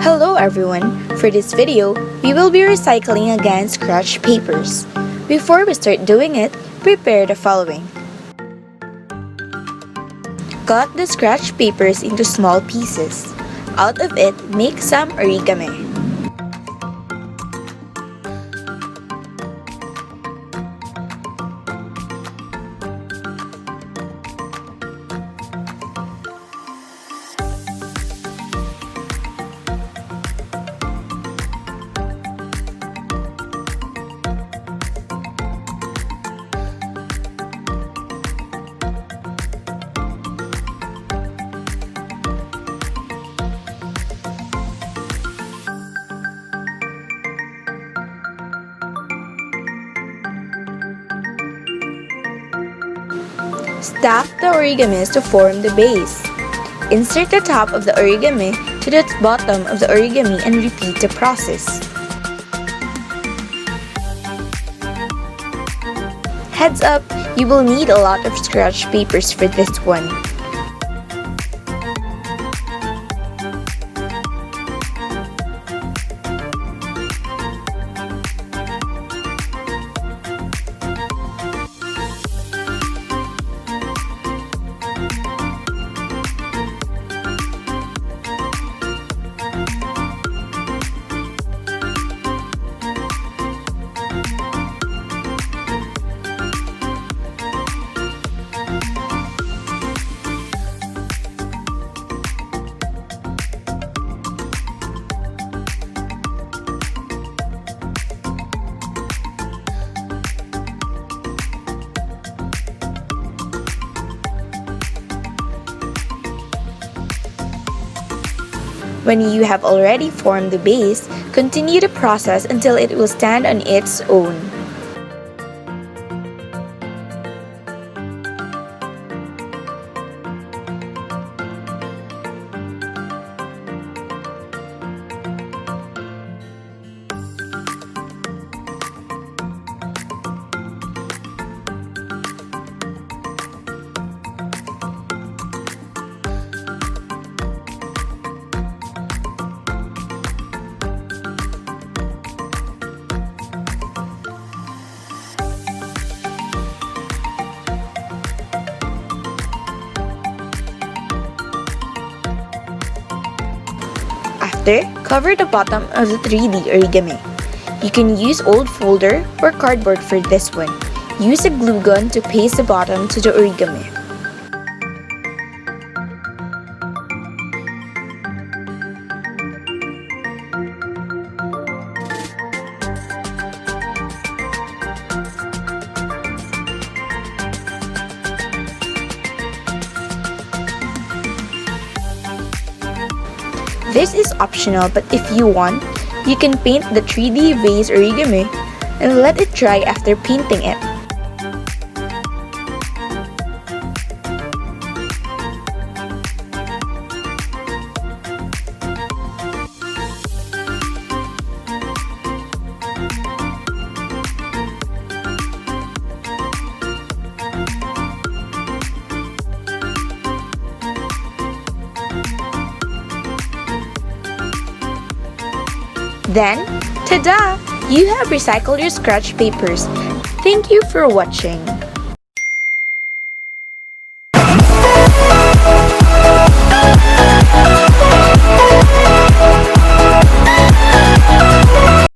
Hello everyone! For this video, we will be recycling again scratch papers. Before we start doing it, prepare the following. Cut the scratch papers into small pieces. Out of it, make some origami. Stack the origamis to form the base. Insert the top of the origami to the bottom of the origami and repeat the process. Heads up, you will need a lot of scratch papers for this one. When you have already formed the base, continue the process until it will stand on its own. After, cover the bottom of the 3D origami. You can use old folder or cardboard for this one. Use a glue gun to paste the bottom to the origami. This is optional, but if you want, you can paint the 3D vase origami and let it dry after painting it. Then, tada! You have recycled your scratch papers. Thank you for watching.